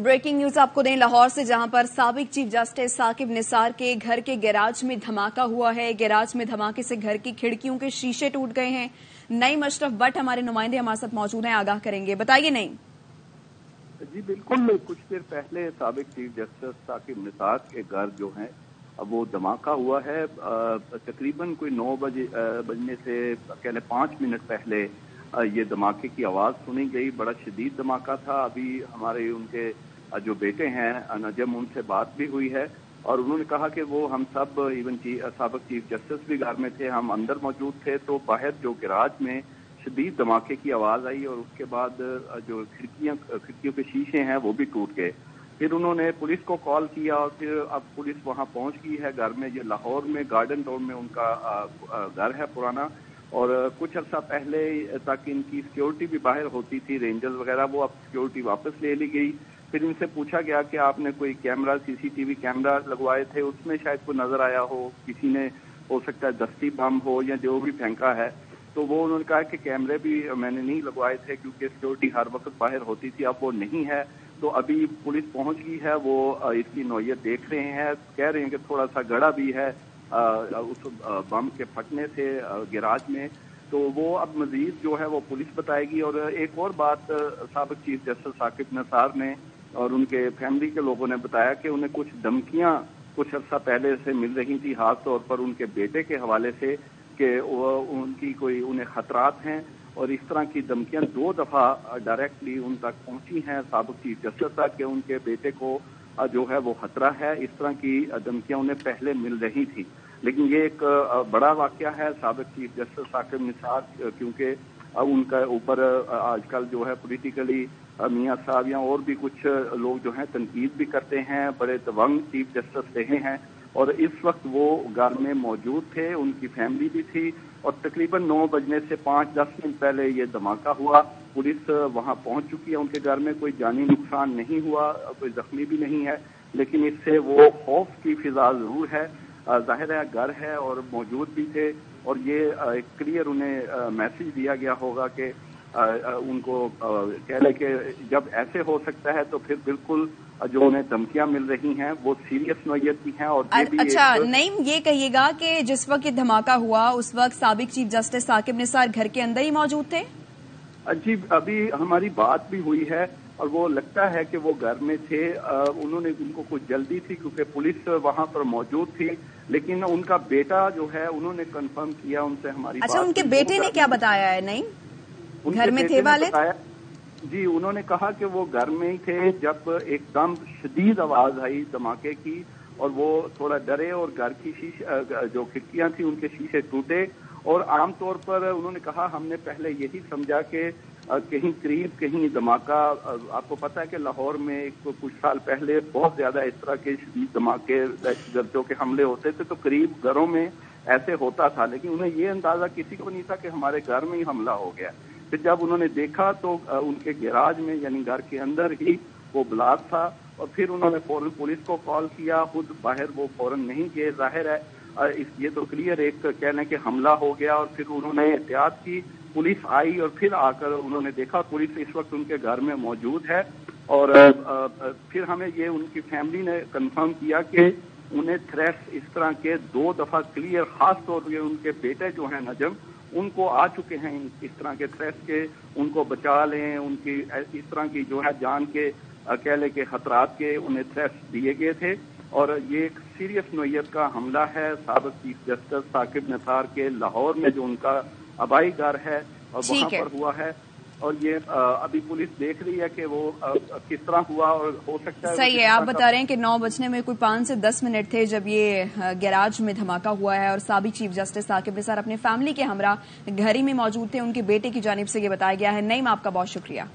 Breaking news आपको दें लाहौर से, जहां पर साबिक चीफ जस्टिस साकिब निसार के घर के गैराज में धमाका हुआ है। गैराज में धमाके से घर की खिड़कियों के शीशे टूट गए हैं। नईम अशरफ भट्ट हमारे नुमाइंदे हमारे साथ मौजूद हैं, आगाह करेंगे। बताइए नईम। जी बिल्कुल, कुछ देर पहले साबिक चीफ जस्टिस साकिब निसार के घर जो है अब वो धमाका हुआ है। तकरीबन कोई 9 बजने से कहले 5 मिनट पहले ये धमाके की आवाज सुनी गई। बड़ा शदीद धमाका था। अभी हमारे उनके जो बेटे हैं नजम, उनसे बात भी हुई है और उन्होंने कहा कि वो हम सब इवन साबिक चीफ जस्टिस भी घर में थे, हम अंदर मौजूद थे, तो बाहर जो गैराज में शदीद धमाके की आवाज आई और उसके बाद जो खिड़कियों के शीशे हैं वो भी टूट गए। फिर उन्होंने पुलिस को कॉल किया और फिर अब पुलिस वहां पहुंच गई है घर में। ये लाहौर में गार्डन टाउन में उनका घर है पुराना, और कुछ अर्सा पहले तक इनकी सिक्योरिटी भी बाहर होती थी, रेंजर्स वगैरह, वो अब सिक्योरिटी वापस ले ली गई। फिर इनसे पूछा गया कि आपने कोई कैमरा, सीसीटीवी कैमरा लगवाए थे, उसमें शायद कोई नजर आया हो, किसी ने हो सकता है दस्ती बम हो या जो भी फेंका है। तो वो उन्होंने कहा कि कैमरे भी मैंने नहीं लगवाए थे क्योंकि सिक्योरिटी हर वक्त बाहर होती थी, अब वो नहीं है। तो अभी पुलिस पहुंच गई है, वो इसकी नौयत देख रहे हैं, कह रहे हैं कि थोड़ा सा गड़ा भी है उस बम के फटने से गैराज में। तो वो अब मजीद जो है वो पुलिस बताएगी। और एक और बात साबिक चीफ जस्टिस साकिब निसार ने और उनके फैमिली के लोगों ने बताया कि उन्हें कुछ धमकियां कुछ अर्सा पहले से मिल रही थी, खास तौर पर उनके बेटे के हवाले से, कि उनकी कोई उन्हें खतरात हैं। और इस तरह की धमकियां 2 दफा डायरेक्टली उन तक पहुंची हैं साबिक चीफ जस्टिस साहब के उनके बेटे को जो है वो खतरा है। इस तरह की धमकियां उन्हें पहले मिल रही थी। लेकिन ये एक बड़ा वाकया है साबिक चीफ जस्टिस साकिब निसार, क्योंकि उनका ऊपर आजकल जो है पॉलिटिकली मियां साहब या और भी कुछ लोग जो हैं तनकीद भी करते हैं, बड़े दबंग चीफ जस्टिस रहे हैं। और इस वक्त वो घर में मौजूद थे, उनकी फैमिली भी थी, और तकरीबन 9 बजने से 5-10 मिनट पहले ये धमाका हुआ। पुलिस वहां पहुंच चुकी है उनके घर में, कोई जानी नुकसान नहीं हुआ, कोई जख्मी भी नहीं है, लेकिन इससे वो खौफ की फिजा जरूर है। जाहिर है घर है और मौजूद भी थे, और ये एक क्लियर उन्हें मैसेज दिया गया होगा कि उनको कह लें कि जब ऐसे हो सकता है तो फिर बिल्कुल जो उन्हें धमकियां मिल रही हैं वो सीरियस नौयत की हैं। और ये भी अच्छा नईम, ये कहिएगा कि जिस वक्त ये धमाका हुआ उस वक्त साबिक चीफ जस्टिस साकिब निसार घर के अंदर ही मौजूद थे? जी अभी हमारी बात भी हुई है और वो लगता है कि वो घर में थे। उन्होंने उनको कुछ जल्दी थी क्योंकि पुलिस वहां पर मौजूद थी, लेकिन उनका बेटा जो है उन्होंने कंफर्म किया उनसे हमारी अच्छा, बात। उनके बेटे ने क्या बताया है नईम? घर में थे वाले? जी उन्होंने कहा कि वो घर में ही थे जब एकदम शदीद आवाज आई धमाके की, और वो थोड़ा डरे और घर की जो खिड़कियां थी उनके शीशे टूटे। और आमतौर पर उन्होंने कहा हमने पहले यही समझा कि कहीं करीब कहीं धमाका, आपको पता है कि लाहौर में कुछ साल पहले बहुत ज्यादा इस तरह के शदीद धमाके, दहशतगर्दों के हमले होते थे, तो करीब घरों में ऐसे होता था, लेकिन उन्हें ये अंदाजा किसी को नहीं था कि हमारे घर में ही हमला हो गया। फिर जब उन्होंने देखा तो उनके गैराज में यानी घर के अंदर ही वो ब्लास्ट था, और फिर उन्होंने फौरन पुलिस को कॉल किया, खुद बाहर वो फौरन नहीं गए। जाहिर है ये तो क्लियर एक कहने कि हमला हो गया, और फिर उन्होंने एहतियात की, पुलिस आई और फिर आकर उन्होंने देखा पुलिस इस वक्त उनके घर में मौजूद है। और फिर हमें ये उनकी फैमिली ने कंफर्म किया कि उन्हें थ्रेट्स इस तरह के 2 दफा क्लियर, खास तौर पर उनके बेटे जो है नजम, उनको आ चुके हैं इस तरह के थ्रेट्स के, उनको बचा लें, उनकी इस तरह की जो है जान के कह ले के खतरात के उन्हें थ्रेट्स दिए गए थे। और ये एक सीरियस नौयत का हमला है साबिक चीफ जस्टिस साकिब निसार के लाहौर में जो उनका आबाई घर है और वहां पर हुआ है। और ये अभी पुलिस देख रही है कि वो किस तरह हुआ, और हो सकता है सही है। आप बता रहे हैं कि 9 बजने में कोई 5 से 10 मिनट थे जब ये गैराज में धमाका हुआ है, और साबिक चीफ जस्टिस साकिब निसार अपने फैमिली के हमरा घर ही में मौजूद थे, उनके बेटे की जानिब से ये बताया गया है। नईम, आपका बहुत शुक्रिया।